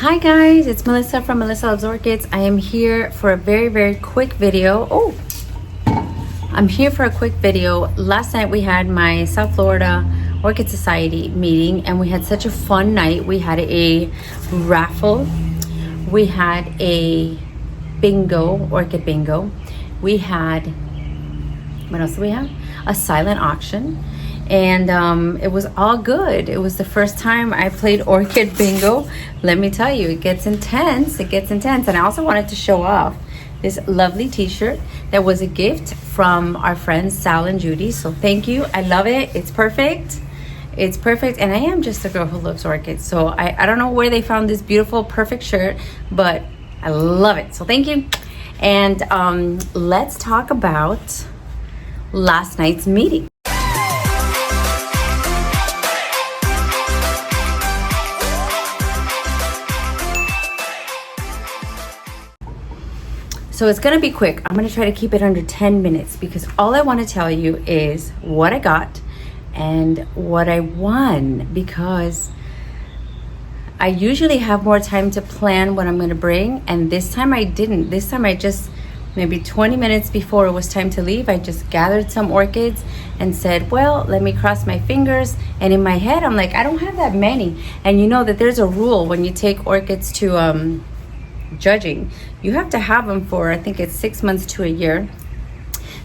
Hi guys, it's Melissa from Melissa Loves Orchids. I am here for a very quick video. I'm here for a quick video. Last night we had my South Florida Orchid Society meeting and we had such a fun night. We had a raffle, we had a bingo, orchid bingo. We had, what else did we have? A silent auction. And it was all good. It was the first time I played orchid bingo. Let me tell you, it gets intense. And I also wanted to show off this lovely t-shirt that was a gift from our friends Sal and Judy. So thank you. I love it. It's perfect. And I am just a girl who loves orchids. So I don't know where they found this beautiful, perfect shirt, but I love it. So thank you. And let's talk about last night's meeting. So it's gonna be quick. I'm gonna try to keep it under 10 minutes because all I wanna tell you is what I got and what I won, because I usually have more time to plan what I'm gonna bring, and this time I didn't. This time I just, maybe 20 minutes before it was time to leave, I just gathered some orchids and said, well, let me cross my fingers. And in my head, I'm like, I don't have that many. And you know that there's a rule when you take orchids to judging. You have to have them for, I think it's 6 months to a year.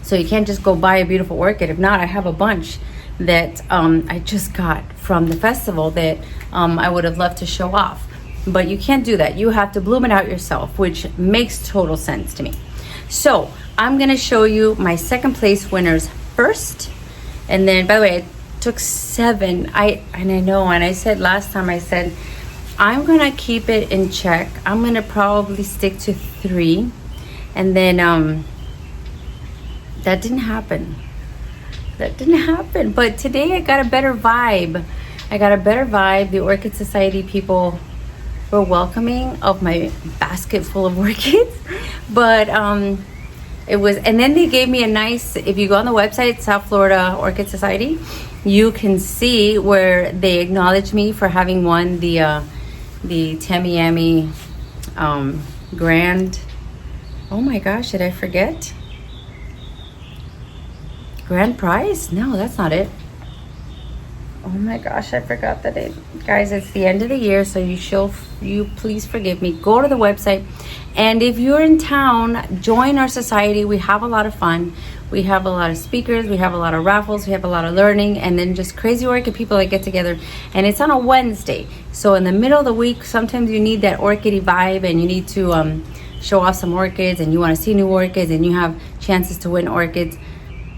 So you can't just go buy a beautiful orchid. If not, I have a bunch that I just got from the festival that I would have loved to show off. But you can't do that. You have to bloom it out yourself, which makes total sense to me. So I'm gonna show you my second place winners first. And then, by the way, I took 7. I know, and I said last time, I said, I'm gonna keep it in check. I'm gonna probably stick to 3. And then that didn't happen. But today I got a better vibe. The Orchid Society people were welcoming of my basket full of orchids. But it was, and then they gave me a nice, if you go on the website, South Florida Orchid Society, you can see where they acknowledge me for having won the Tamiami grand, oh my gosh, did I forget? Grand prize? No, that's not it. Oh my gosh, I forgot the date. Guys, it's the end of the year, so you please forgive me. Go to the website, and if you're in town, join our society. We have a lot of fun. We have a lot of speakers, we have a lot of raffles, we have a lot of learning, and then just crazy orchid people that get together. And it's on a Wednesday. So in the middle of the week, sometimes you need that orchidy vibe and you need to show off some orchids, and you want to see new orchids, and you have chances to win orchids.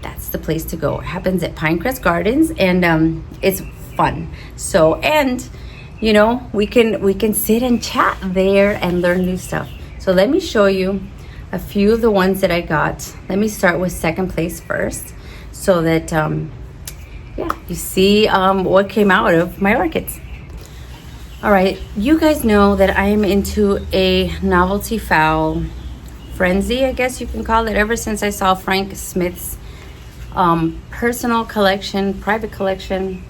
That's the place to go. It happens at Pinecrest Gardens, and it's fun. So, and you know, we can sit and chat there and learn new stuff. So let me show you a few of the ones that I got. Let me start with second place first, so that yeah, you see what came out of my orchids. All right, you guys know that I am into a novelty fowl frenzy, I guess you can call it, ever since I saw Frank Smith's personal collection, private collection,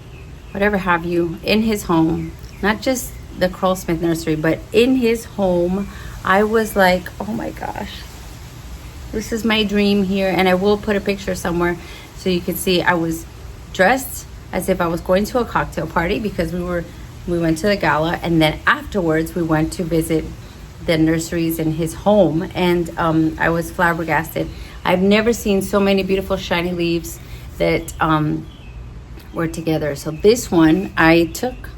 whatever have you, in his home. Not just the Carl Smith nursery, but in his home. I was like, oh my gosh, this is my dream here. And I will put a picture somewhere so you can see. I was dressed as if I was going to a cocktail party because we went to the gala, and then afterwards we went to visit the nurseries in his home, and I was flabbergasted. I've never seen so many beautiful shiny leaves that were together. So this one I took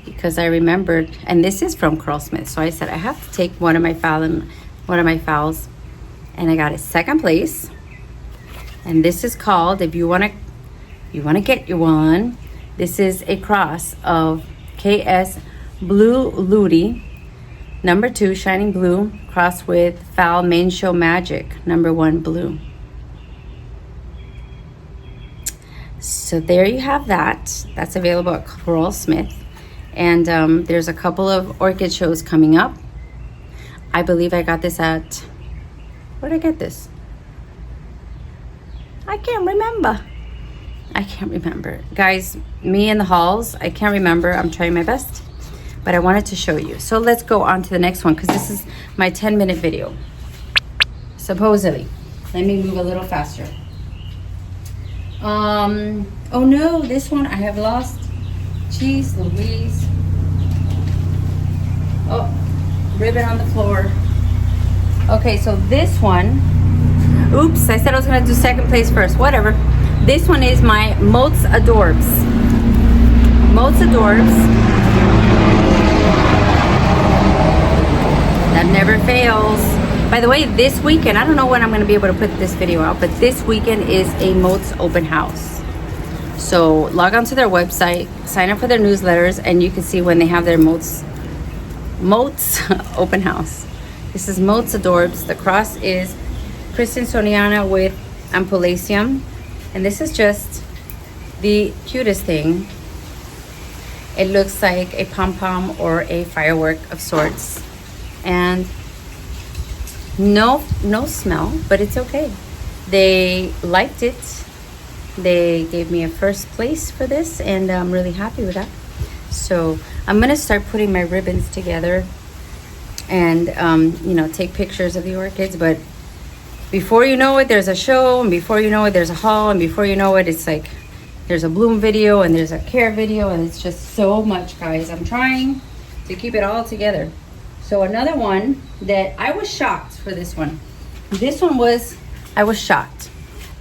because I remembered, and this is from Carl Smith. So I said I have to take one of my fowls, and I got it second place. And this is called, if you wanna get your one, this is a cross of KS Blue Ludi number 2 Shining Blue crossed with Fowl Main Show Magic number 1 Blue. So there you have that. That's available at Carl Smith. And there's a couple of orchid shows coming up. I believe I got this at, where did I get this? I can't remember. Guys, me and the halls, I can't remember. I'm trying my best. but I wanted to show you. So let's go on to the next one because this is my 10-minute video. Supposedly. Let me move a little faster. Oh no, this one I have lost. Jeez Louise. Oh, ribbon on the floor. Okay, so this one, oops, I said I was gonna do second place first, whatever. This one is my Motes Adorbs. Motes Adorbs. That never fails. By the way, this weekend, I don't know when I'm gonna be able to put this video out, but this weekend is a Motes open house. So log on to their website, sign up for their newsletters, and you can see when they have their Motes open house. This is Motes Adorbs. The cross is Christiansoniana with Ampulaceum. And this is just the cutest thing. It looks like a pom-pom or a firework of sorts. And no smell, but it's okay. They liked it. They gave me a first place for this, and I'm really happy with that. So I'm gonna start putting my ribbons together and you know, take pictures of the orchids. But before you know it, there's a show, and before you know it, there's a haul, and before you know it, it's like there's a bloom video and there's a care video, and it's just so much, guys. I'm trying to keep it all together. So another one that I was shocked for this one. This one was, I was shocked.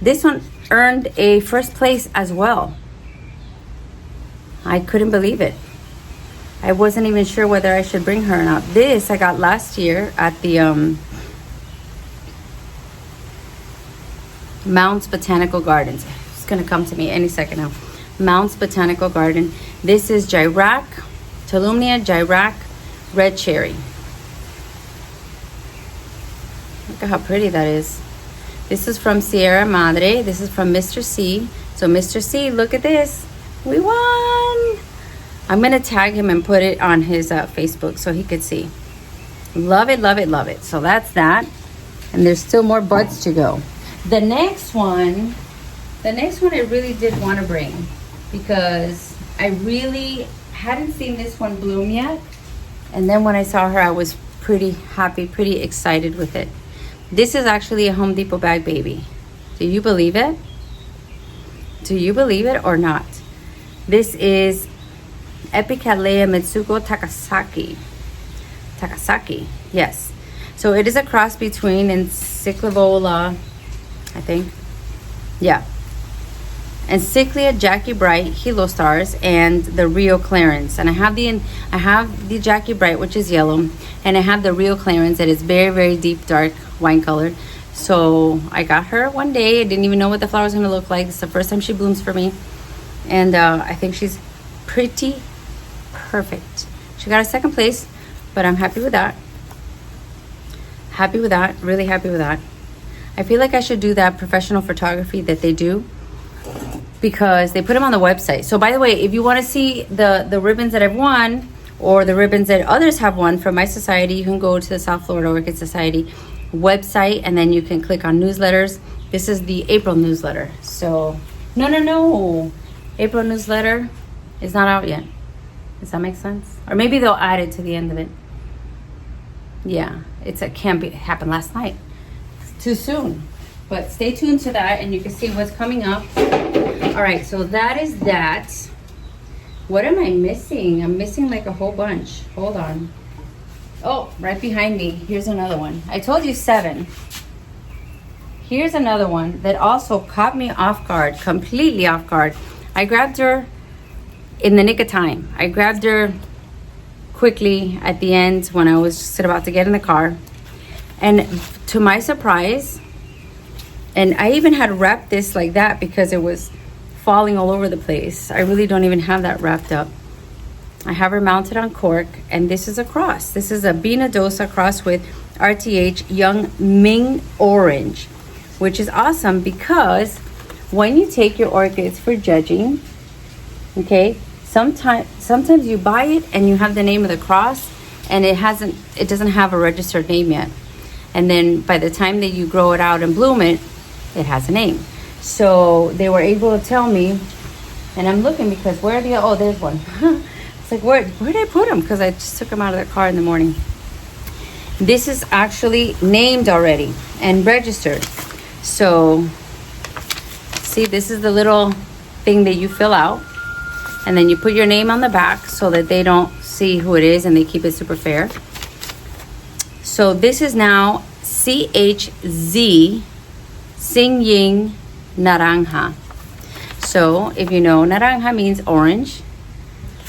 This one earned a first place as well. I couldn't believe it. I wasn't even sure whether I should bring her or not. This I got last year at the Mounts Botanical Gardens. It's gonna come to me any second now. Mounts Botanical Garden. This is Gyrac, Tolumnia Gyrac Red Cherry. Look at how pretty that is. This is from Sierra Madre. This is from Mr. C. So Mr. C, look at this. We won. I'm gonna tag him and put it on his Facebook so he could see. Love it, love it, love it. So that's that. And there's still more buds to go. The next one I really did want to bring because I really hadn't seen this one bloom yet. And then when I saw her, I was pretty happy, pretty excited with it. This is actually a Home Depot bag baby. Do you believe it? Do you believe it or not? This is Epicalea Mitsuko Takasaki. Takasaki, yes. So it is a cross between Encyclivola, I think. Yeah. Encyclia Jackie Bright Helostars and the Rio Clarence. And I have the Jackie Bright, which is yellow, and I have the Rio Clarence that is very, very deep dark wine colored. So I got her one day. I didn't even know what the flower was going to look like. It's the first time she blooms for me, and I think she's pretty perfect. She got a second place, but I'm happy with that. Happy with that. Really happy with that. I feel like I should do that professional photography that they do, because they put them on the website. So by the way, if you want to see the ribbons that I've won, or the ribbons that others have won from my society, you can go to the South Florida Orchid Society website, and then you can click on newsletters. This is the April newsletter. So no, April newsletter is not out yet. Does that make sense? Or maybe they'll add it to the end of it. Yeah, it can't be happened last night. It's too soon. But stay tuned to that, and you can see what's coming up. All right, so that is that. What am I missing? I'm missing like a whole bunch. Hold on. Oh, right behind me. Here's another one. I told you 7. Here's another one that also caught me off guard, completely off guard. I grabbed her in the nick of time. I grabbed her quickly at the end when I was just about to get in the car. And to my surprise, and I even had wrapped this like that because it was falling all over the place. I really don't even have that wrapped up. I have her mounted on cork, and this is a cross. This is a Bina Dosa cross with RTH Young Ming Orange, which is awesome because when you take your orchids for judging, okay, sometimes you buy it and you have the name of the cross, and it doesn't have a registered name yet. And then by the time that you grow it out and bloom it, it has a name. So they were able to tell me, and I'm looking because oh, there's one. like, where did I put them? Because I just took them out of the car in the morning. This is actually named already and registered. So, see, this is the little thing that you fill out. And then you put your name on the back so that they don't see who it is and they keep it super fair. So this is now CHZ Sing Ying Naranja. So if you know, naranja means orange.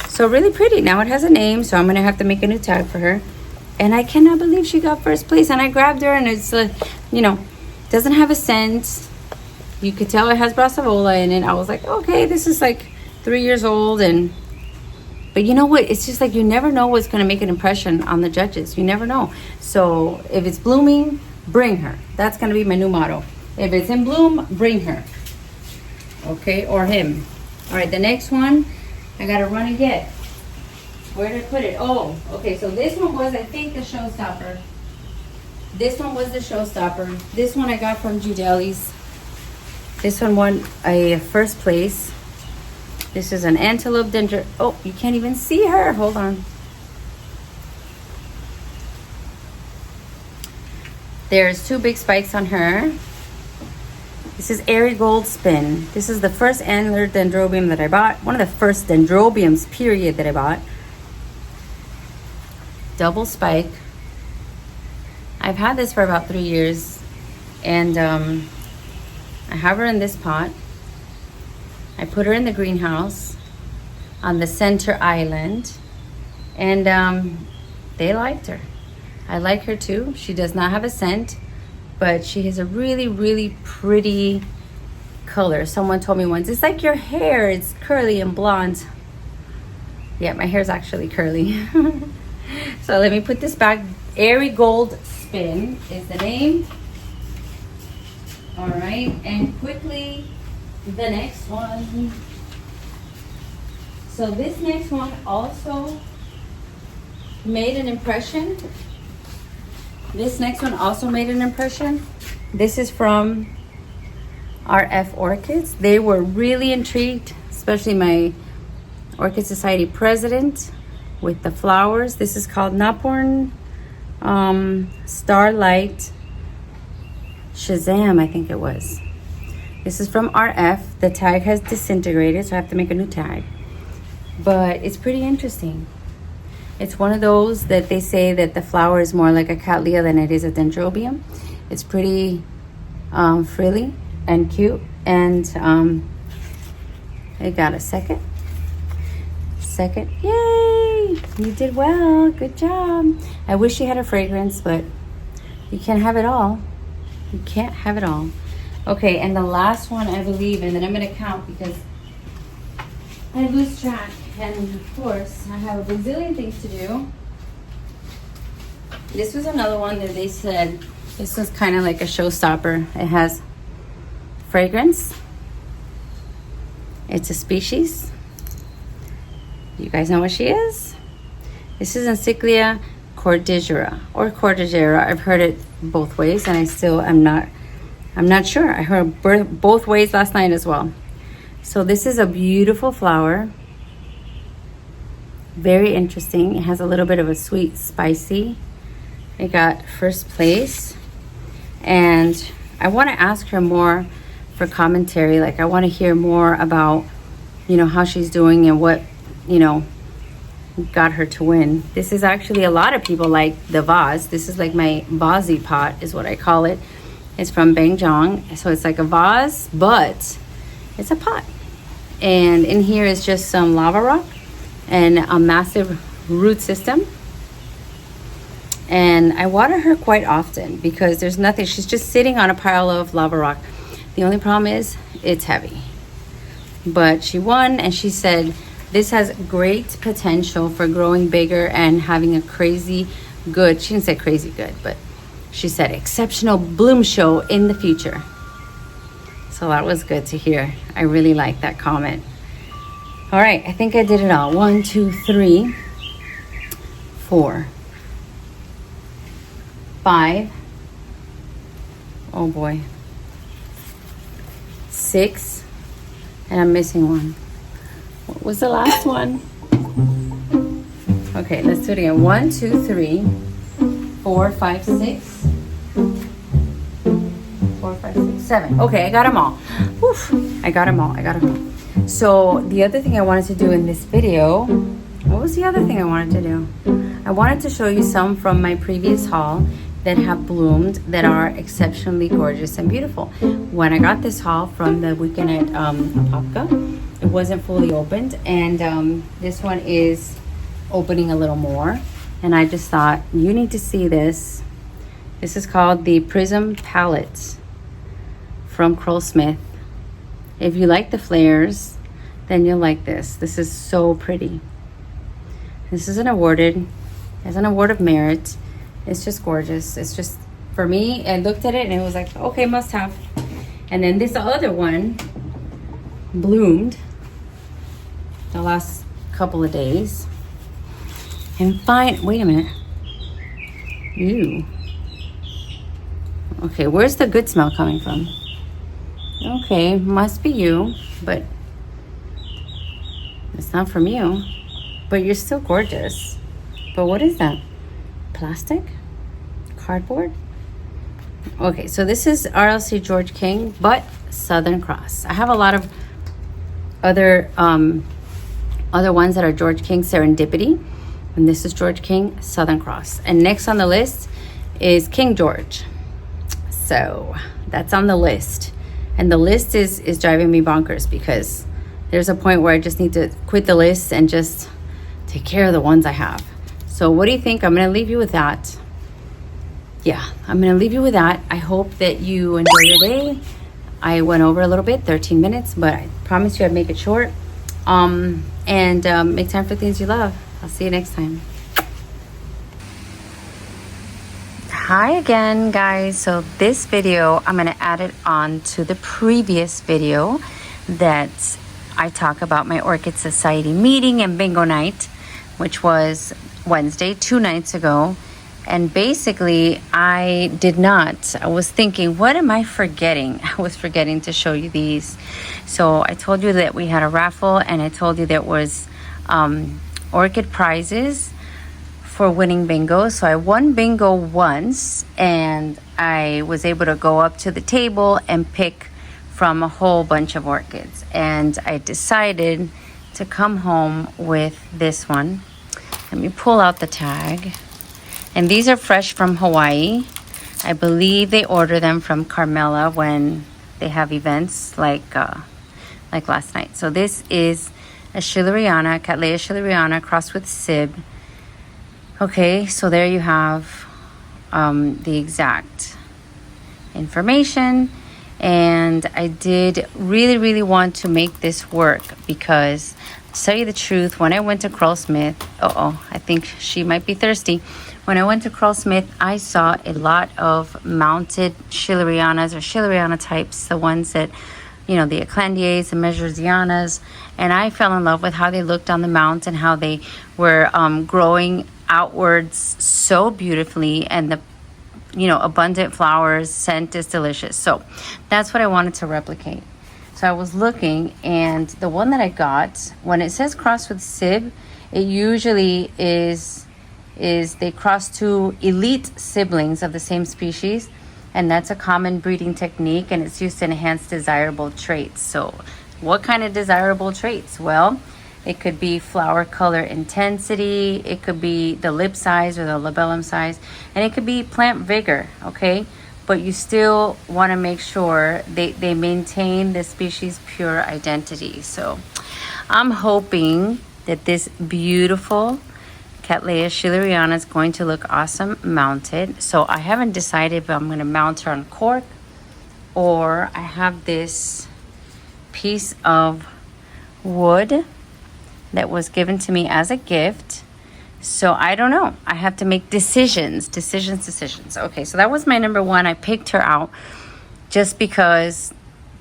So really pretty. Now it has a name, so I'm going to have to make a new tag for her. And I cannot believe she got first place. And I grabbed her, and it's, you know, doesn't have a scent. You could tell it has brassavola in it. I was like, okay, this is like 3 years old. But you know what? It's just like you never know what's going to make an impression on the judges. You never know. So if it's blooming, bring her. That's going to be my new motto. If it's in bloom, bring her. Okay, or him. All right, the next one, I got to run and get. Where did I put it? Oh, okay, so this one was, I think, the showstopper. This one was the showstopper. This one I got from Judelis. This one won a first place. This is an antelope dendro. Oh, you can't even see her. Hold on. There's 2 big spikes on her. This is Airy Gold Spin. This is the first antler dendrobium that I bought. One of the first dendrobiums, period, that I bought. Double spike. I've had this for about 3 years. And I have her in this pot. I put her in the greenhouse on the center island. And they liked her. I like her too. She does not have a scent, but she has a really, really pretty color. Someone told me once, it's like your hair, it's curly and blonde. Yeah, my hair's actually curly. So let me put this back. Airy Gold Spin is the name. All right, and quickly, the next one. So this next one also made an impression. This next one also made an impression. This is from RF Orchids. They were really intrigued, especially my Orchid Society president, with the flowers. This is called Naporn Starlight Shazam, I think it was. This is from RF. The tag has disintegrated, so I have to make a new tag. But it's pretty interesting. It's one of those that they say that the flower is more like a cattleya than it is a dendrobium. It's pretty frilly and cute. And I got a second. Yay! You did well. Good job. I wish you had a fragrance, but you can't have it all. You can't have it all. Okay, and the last one, I believe, and then I'm going to count because I lose track. And of course, I have a bazillion things to do. This was another one that they said, this was kind of like a showstopper. It has fragrance. It's a species. You guys know what she is? This is Encyclia cordillera or cordillera. I've heard it both ways, and I still am not, I'm not sure. I heard both ways last night as well. So this is a beautiful flower. Very interesting. It has a little bit of a sweet, spicy. It got first place. And I want to ask her more for commentary. Like, I want to hear more about, you know, how she's doing and what, you know, got her to win. This is actually, a lot of people like the vase. This is like my vase pot is what I call it. It's from Bangjong. So it's like a vase, but it's a pot. And in here is just some lava rock and a massive root system. And I water her quite often because there's nothing, she's just sitting on a pile of lava rock. The only problem is it's heavy. But she won, and she said this has great potential for growing bigger and having a crazy good, she didn't say crazy good, but she said exceptional bloom show in the future. So that was good to hear. I really like that comment. All right, I think I did it all. 1, 2, 3, 4, 5. Oh boy. 6. And I'm missing one. What was the last one? Okay, let's do it again. 1, 2, 3, 4, 5, 6. 4, 5, 6, 7. Okay, I got them all. Oof, I got them all. So the other thing I wanted to do in this video, what was the other thing I wanted to do? I wanted to show you some from my previous haul that have bloomed that are exceptionally gorgeous and beautiful. When I got this haul from the weekend at Apopka, it wasn't fully opened, and this one is opening a little more, and I just thought you need to see this. This is called the Prism Palette from Smith. If you like the flares, then you'll like this. This is so pretty. This is an award of merit. It's just gorgeous. It's just, for me, I looked at it and it was like, okay, must have. And then this other one bloomed the last couple of days. And wait a minute. Ew. Okay, where's the good smell coming from? Okay, must be you, but it's not from you. But you're still gorgeous. But what is that? Plastic? Cardboard? Okay, so this is RLC George King, but Southern Cross. I have a lot of other ones that are George King Serendipity, and this is George King Southern Cross. And next on the list is King George. So that's on the list. And the list is driving me bonkers because there's a point where I just need to quit the list and just take care of the ones I have. So what do you think? I'm going to leave you with that. Yeah, I'm going to leave you with that. I hope that you enjoy your day. I went over a little bit, 13 minutes, but I promise you I'd make it short. And make time for things you love. I'll see you next time. Hi again, guys. So this video, I'm going to add it on to the previous video that I talk about my Orchid Society meeting and bingo night, which was Wednesday, 2 nights ago. And basically, I was thinking, what am I forgetting? I was forgetting to show you these. So I told you that we had a raffle, and I told you there was Orchid prizes for winning bingo. So I won bingo once, and I was able to go up to the table and pick from a whole bunch of orchids. And I decided to come home with this one. Let me pull out the tag. And these are fresh from Hawaii. I believe they order them from Carmela when they have events like last night. So this is a Schilleriana, Cattleya Schilleriana crossed with Sib. Okay, so there you have the exact information. And I did really want to make this work because, to tell you the truth, when I went to Smith, I think she might be thirsty. When I went to Smith, I saw a lot of mounted Schillerianas or Schilleriana types, the ones that, you know, the Eclandiers, the Mesursianas, and I fell in love with how they looked on the mount and how they were growing outwards so beautifully, and the, you know, abundant flowers, scent is delicious. So that's what I wanted to replicate. So I was looking, and the one that I got, when it says cross with Sib, it usually is they cross two elite siblings of the same species, and that's a common breeding technique, and it's used to enhance desirable traits. So what kind of desirable traits? Well, it could be flower color intensity, it could be the lip size or the labellum size, and it could be plant vigor, okay? But you still want to make sure they maintain the species' pure identity. So I'm hoping that this beautiful Cattleya Schilleriana is going to look awesome mounted. So I haven't decided if I'm going to mount her on cork, or I have this piece of wood that was given to me as a gift. So I don't know. I have to make decisions. Okay, so that was my number one. I picked her out just because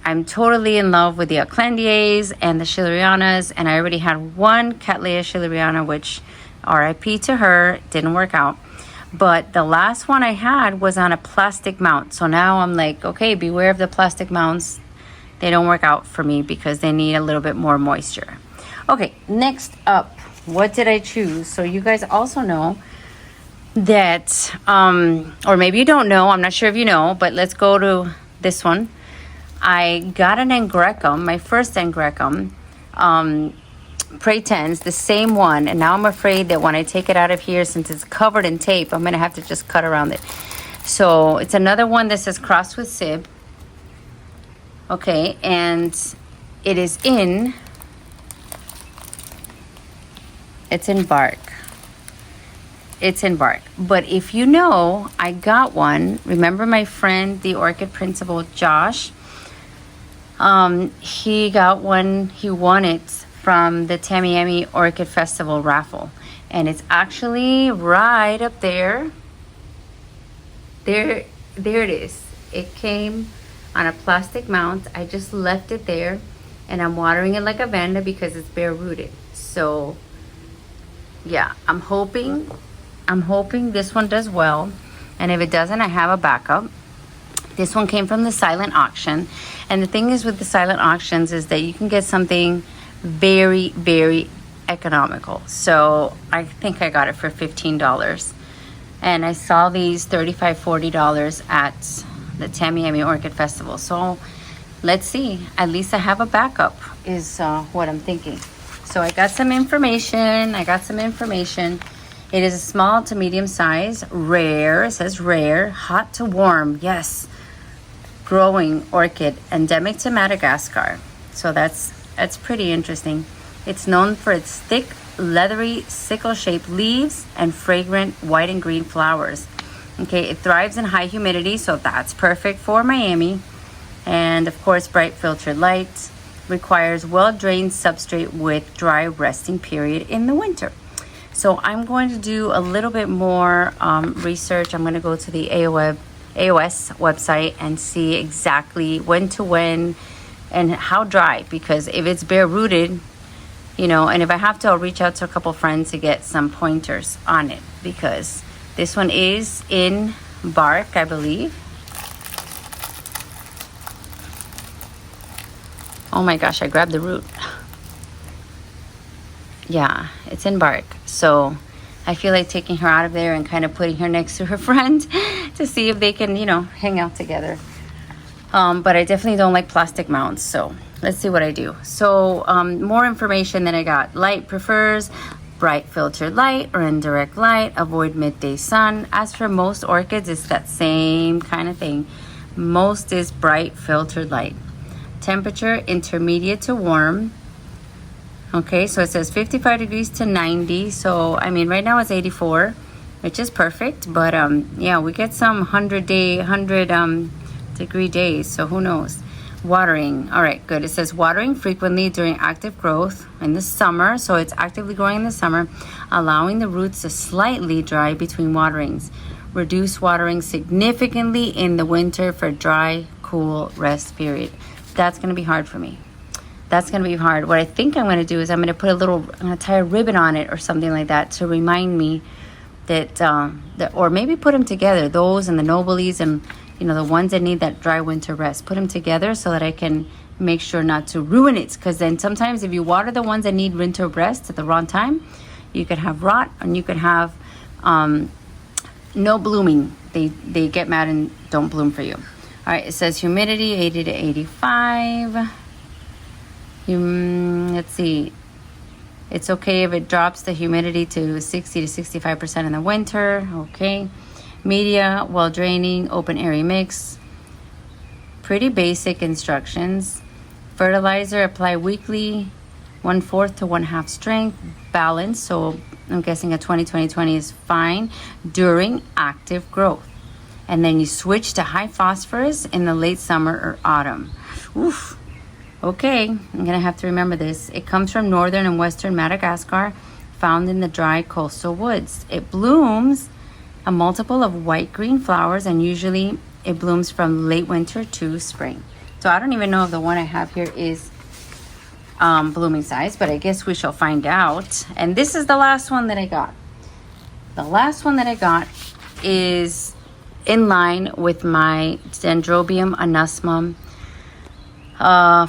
I'm totally in love with the Eclandiers and the Schillerianas, and I already had one Cattleya Schilleriana, which RIP to her, didn't work out. But the last one I had was on a plastic mount. So now I'm like, okay, beware of the plastic mounts. They don't work out for me because they need a little bit more moisture. Okay, next up, what did I choose? So you guys also know that, or maybe you don't know, I'm not sure if you know, but let's go to this one. I got an Angrecum, my first Angrecum, Praetens, the same one, and now I'm afraid that when I take it out of here, since it's covered in tape, I'm gonna have to just cut around it. So it's another one that says crossed with Sib. Okay, and it is in, it's in bark. It's in bark. But if you know, I got one. Remember my friend, the orchid principal, Josh? He got one, he won it from the Tamiami Orchid Festival raffle. And it's actually right up there. There it is. It came on a plastic mount. I just left it there, and I'm watering it like a Vanda because it's bare rooted. So yeah, I'm hoping this one does well, and if it doesn't, I have a backup. This one came from the silent auction, and the thing is with the silent auctions is that you can get something very, very economical. So I think I got it for $15, and I saw these $35-40 at the Tamiami Orchid Festival. So let's see, at least I have a backup is what I'm thinking. So I got some information. It is a small to medium size, rare. It says rare, hot to warm. Yes, growing orchid, endemic to Madagascar. So that's pretty interesting. It's known for its thick, leathery, sickle-shaped leaves and fragrant white and green flowers. Okay, it thrives in high humidity, so that's perfect for Miami. And of course, bright filtered light. Requires well-drained substrate with dry resting period in the winter. So I'm going to do a little bit more research. I'm going to go to the AOS website and see exactly when and how dry, because if it's bare rooted, you know, and if I have to, I'll reach out to a couple friends to get some pointers on it, because this one is in bark, I believe. Oh my gosh, I grabbed the root. Yeah, it's in bark. So I feel like taking her out of there and kind of putting her next to her friend to see if they can, you know, hang out together. But I definitely don't like plastic mounts. So let's see what I do. So more information that I got. Light prefers bright filtered light or indirect light. Avoid midday sun. As for most orchids, it's that same kind of thing. Most is bright filtered light. Temperature intermediate to warm. Okay, so it says 55 degrees to 90. So I mean, right now it's 84, which is perfect. But yeah, we get some 100 degree days. So who knows? Watering. All right, good. It says watering frequently during active growth in the summer. So it's actively growing in the summer, allowing the roots to slightly dry between waterings. Reduce watering significantly in the winter for dry, cool rest period. That's going to be hard for me. That's going to be hard. What I think I'm going to do is I'm going to tie a ribbon on it or something like that to remind me that, or maybe put them together, those and the novelties and, you know, the ones that need that dry winter rest. Put them together so that I can make sure not to ruin it. Because then sometimes if you water the ones that need winter rest at the wrong time, you could have rot and you could have no blooming. They get mad and don't bloom for you. All right, it says humidity 80 to 85. Let's see. It's okay if it drops the humidity to 60 to 65% in the winter. Okay. Media, well draining, open area mix. Pretty basic instructions. Fertilizer, apply weekly, 1/4 to 1/2 strength. Balance, so I'm guessing a 20-20-20 is fine during active growth. And then you switch to high phosphorus in the late summer or autumn. Oof. Okay, I'm gonna have to remember this. It comes from northern and western Madagascar, found in the dry coastal woods. It blooms a multiple of white-green flowers, and usually it blooms from late winter to spring. So I don't even know if the one I have here is blooming size, but I guess we shall find out. And this is the last one that I got. The last one that I got is in line with my Dendrobium anosmum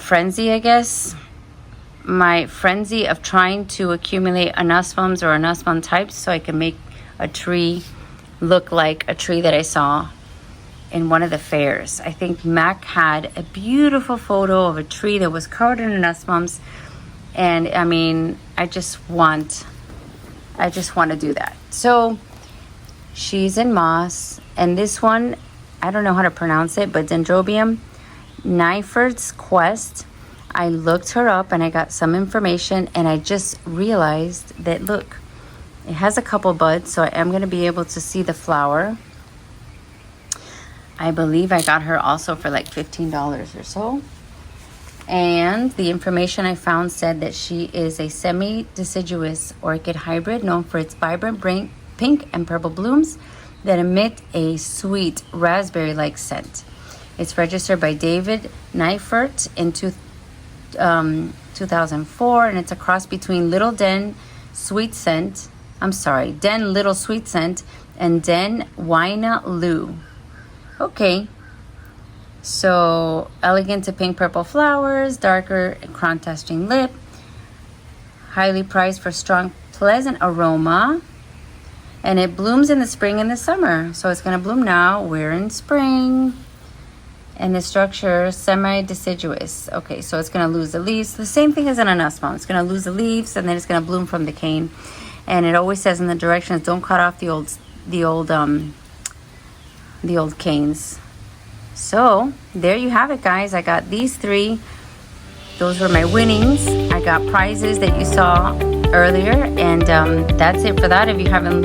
frenzy, I guess. my frenzy of trying to accumulate anosmums or anosmum types so I can make a tree look like a tree that I saw in one of the fairs. I think Mac had a beautiful photo of a tree that was covered in anosmums, and I mean, I just want to do that. So she's in moss, and this one, I don't know how to pronounce it, but Dendrobium Neifert's Quest. I looked her up and I got some information, and I just realized that, look, it has a couple buds, so I am going to be able to see the flower. I believe I got her also for like $15 or so. And the information I found said that she is a semi-deciduous orchid hybrid known for its vibrant pink and purple blooms that emit a sweet raspberry-like scent. It's registered by David Neifert in 2004, and it's a cross between Den Little Sweet Scent and Den Wina Lu. Okay, so elegant to pink purple flowers, darker contrasting lip, highly prized for strong pleasant aroma, and it blooms in the spring and the summer. So it's going to bloom now. We're in spring. And the structure, semi-deciduous. Okay, so it's going to lose the leaves. The same thing as an anosmum. It's going to lose the leaves, and then it's going to bloom from the cane. And it always says in the directions, don't cut off the old canes. So there you have it, guys. I got these 3. Those were my winnings. I got prizes that you saw earlier, and that's it for that. If you haven't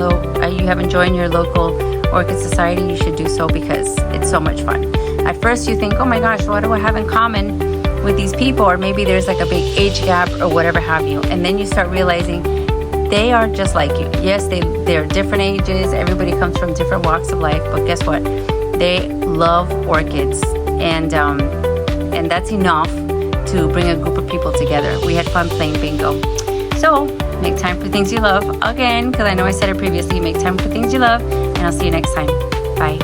joined your local Orchid Society, you should do so because it's so much fun. At first you think, oh my gosh, what do I have in common with these people? Or maybe there's like a big age gap or whatever have you. And then you start realizing they are just like you. Yes, they're different ages. Everybody comes from different walks of life. But guess what? They love orchids. And that's enough to bring a group of people together. We had fun playing bingo. So make time for things you love. Again, because I know I said it previously, make time for things you love. And I'll see you next time. Bye.